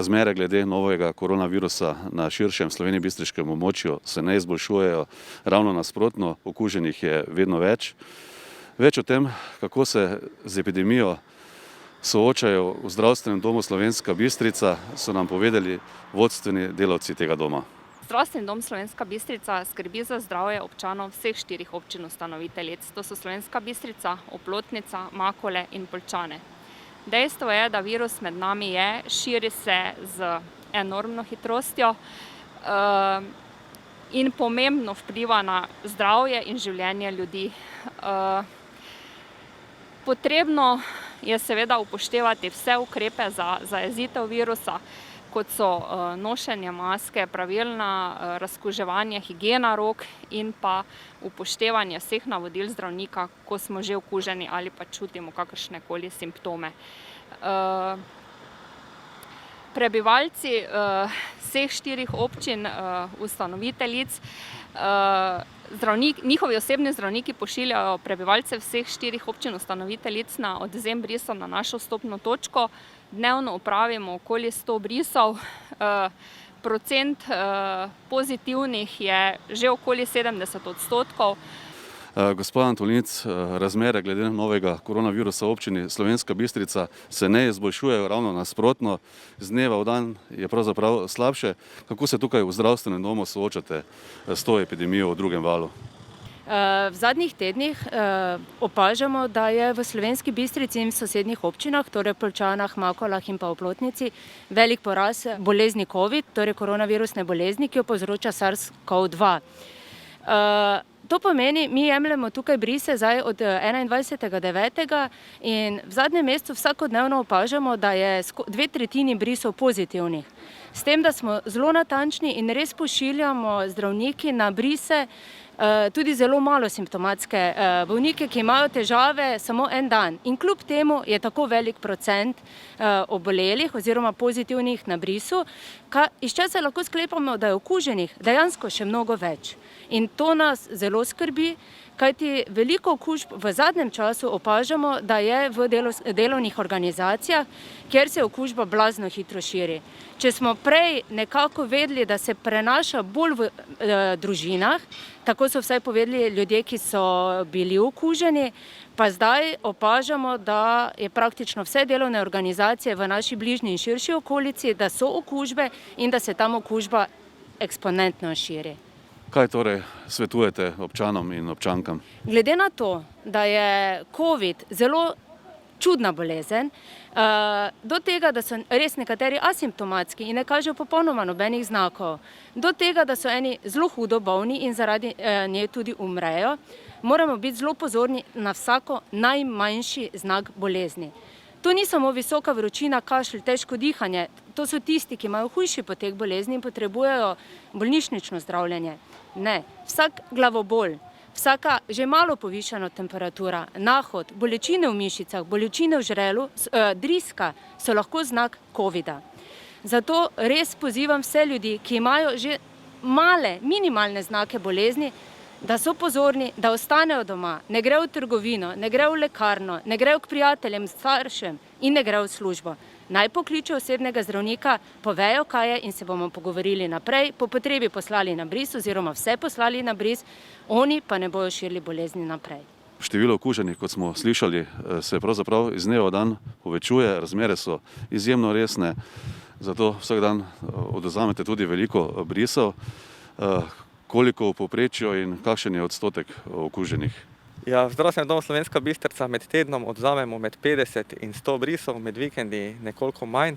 razmere glede novega koronavirusa na širšem slovenjebistriškem območju se ne izboljšujejo, ravno nasprotno, okuženih je vedno več. Več o tem, kako se z epidemijo soočajo v zdravstvenem domu Slovenska Bistrica, so nam povedali vodstveni delavci tega doma. Zdravstveni dom Slovenska Bistrica skrbi za zdravje občanov vseh 4 občin ustanoviteljic. To so Slovenska Bistrica, Oplotnica, Makole in Poljčane. Dejstvo je, da virus med nami je, širi se z enormno hitrostjo in pomembno vpliva na zdravje in življenje ljudi. Potrebno je seveda upoštevati vse ukrepe za zajezitev virusa, kot so nošenje maske, pravilno razkuževanje, higiena rok in pa upoštevanje vseh navodil zdravnika, ko smo že okuženi ali pa čutimo kakršnekoli simptome. Prebivalci vseh 4 občin ustanoviteljic, njihovi osebni zdravniki pošiljajo prebivalce vseh 4 občin ustanoviteljic na odvzem brisov na našo vstopno točko. Dnevno opravimo okoli 100 brisov, procent pozitivnih je že okoli 70%. Gospod Antolinic, razmere glede novega koronavirusa v občini Slovenska Bistrica se ne izboljšujejo, ravno nasprotno, z dneva v dan je pravzaprav slabše. Kako se tukaj v zdravstvenem domu soočate s to epidemijo v drugem valu? V zadnjih tednih opažamo, da je v Slovenski Bistrici in v sosednjih občinah, torej Poljčanah, Makolah in pa Oplotnici, velik porast bolezni COVID, torej koronavirusne bolezni, ki jo povzroča SARS-CoV-2. To pomeni, mi jemljemo tukaj brise zdaj od 21.9. in v zadnjem mesecu vsakodnevno opažamo, da je 2/3 brisov pozitivnih. S tem, da smo zelo natančni in res pošiljamo zdravniki na brise tudi zelo malo simptomatske bolnike, ki imajo težave samo en dan. In kljub temu je tako velik procent obolelih oziroma pozitivnih na brisu, iz česar lahko sklepamo, da je okuženih dejansko še mnogo več. In to nas zelo skrbi, kajti veliko okužb v zadnjem času opažamo, da je v delovnih organizacijah, kjer se okužba blazno hitro širi. Če smo prej nekako vedeli, da se prenaša bolj v družinah, tako so vsaj povedali ljudje, ki so bili okuženi, pa zdaj opažamo, da je praktično vse delovne organizacije v naši bližnji in širši okolici, da so okužbe in da se tam okužba eksponentno širi. Kaj torej svetujete občanom in občankam? Glede na to, da je COVID zelo čudna bolezen, do tega, da so res nekateri asimptomatski in ne kažejo popolnoma nobenih znakov, do tega, da so eni zelo hudo bolni in zaradi nje tudi umrejo, moramo biti zelo pozorni na vsako najmanjši znak bolezni. To ni samo visoka vročina, kašelj, težko dihanje, to so tisti, ki imajo hujši potek bolezni in potrebujejo bolnišnično zdravljenje. Ne, vsak glavobol, vsaka že malo povišana temperatura, nahod, bolečine v mišicah, bolečine v žrelu, driska so lahko znak covida. Zato res pozivam vse ljudi, ki imajo že male, minimalne znake bolezni, da so pozorni, da ostanejo doma, ne grejo v trgovino, ne grejo v lekarno, ne grejo k prijateljem, staršem in ne grejo v službo. Naj pokličejo osebnega zdravnika, povejo, kaj je in se bomo pogovorili naprej, po potrebi poslali na bris oziroma vse poslali na bris, oni pa ne bojo širili bolezni naprej. Število okuženih, kot smo slišali, se pravzaprav iz dneva v dan povečuje, razmere so izjemno resne, zato vsak dan odvzamete tudi veliko brisov. Koliko v povprečju in kakšen je odstotek okuženih? Ja, v zdravstvenem domu Slovenska Bistrica med tednom odvzamemo med 50 in 100 brisov, med vikendi nekoliko manj.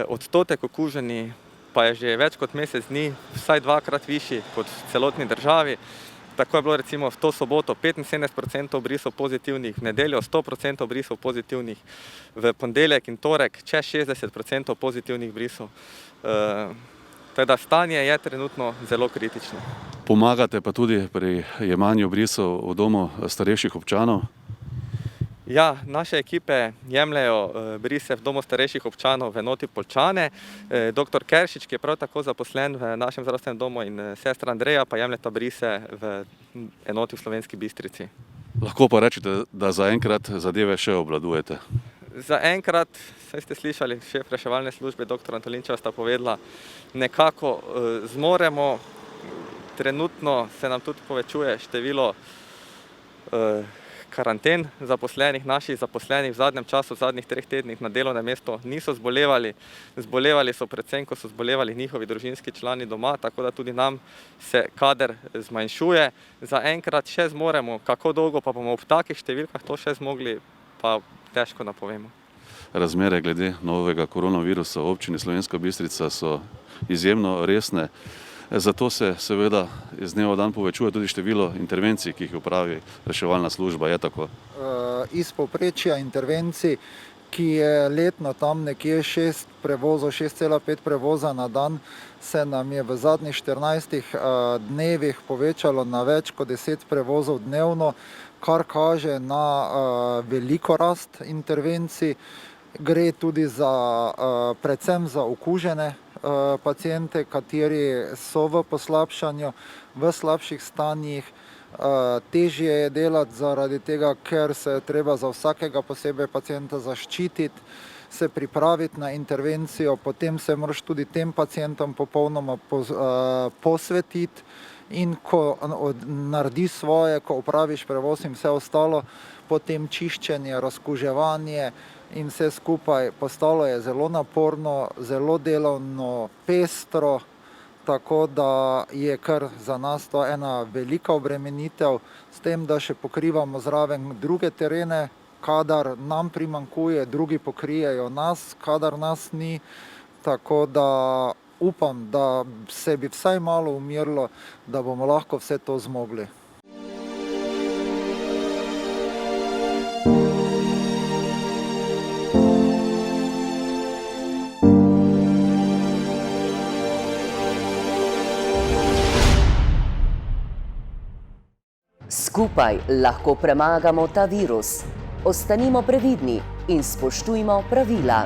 Odstotek okuženih pa je že več kot mesec dni, vsaj 2-krat višji kot v celotni državi. Tako je bilo recimo v to soboto 75% brisov pozitivnih, v nedeljo 100% brisov pozitivnih, v ponedeljek in torek čez 60% pozitivnih brisov. Teda stanje je trenutno zelo kritično. Pomagate pa tudi pri jemanju brisov v domu starejših občanov? Ja, naše ekipe jemljajo brise v domu starejših občanov v enoti Poljčane. Dr. Keršič, ki je prav tako zaposlen v našem zdravstvenem domu, in sestra Andreja pa jemljeta brise v enoti v Slovenski Bistrici. Lahko pa rečete, da zaenkrat zadeve še obvladujete? Zaenkrat, saj ste slišali, šef reševalne službe, dr. Antolinčeva sta povedala, nekako zmoremo. Trenutno se nam tudi povečuje število karanten zaposlenih, naših zaposlenih v zadnjem času, v zadnjih 3 tednih na delovnem mestu niso zbolevali. Zbolevali so predvsem, ko so zbolevali njihovi družinski člani doma, tako da tudi nam se kader zmanjšuje. Zaenkrat še zmoremo, kako dolgo pa bomo v takih številkah to še zmogli, pa težko napovemo. Razmere glede novega koronavirusa v občini Slovenska Bistrica so izjemno resne. Zato se seveda iz dneva v dan povečuje tudi število intervencij, ki jih opravi reševalna služba, je tako? Iz povprečja intervencij, ki je letno tam nekje 6,5 prevoza na dan, se nam je v zadnjih 14 dnevih povečalo na več kot 10 prevozov dnevno, kar kaže na veliko rast intervencij. Gre tudi predvsem za okužene paciente, kateri so v poslabšanju, v slabših stanjih. Težje je delati zaradi tega, ker se je treba za vsakega posebej pacienta zaščititi, se pripraviti na intervencijo, potem se moraš tudi tem pacientom popolnoma posvetiti in ko narediš svoje, ko opraviš prevoz in vse ostalo, potem čiščenje, razkuževanje in vse skupaj postalo je zelo naporno, zelo delovno, pestro, tako da je kar za nas to ena velika obremenitev, s tem, da še pokrivamo zraven druge terene, kadar nam primanjkuje, drugi pokrijejo nas, kadar nas ni, tako da upam, da se bi vsaj malo umirilo, da bomo lahko vse to zmogli. Skupaj lahko premagamo ta virus. Ostanimo previdni in spoštujmo pravila.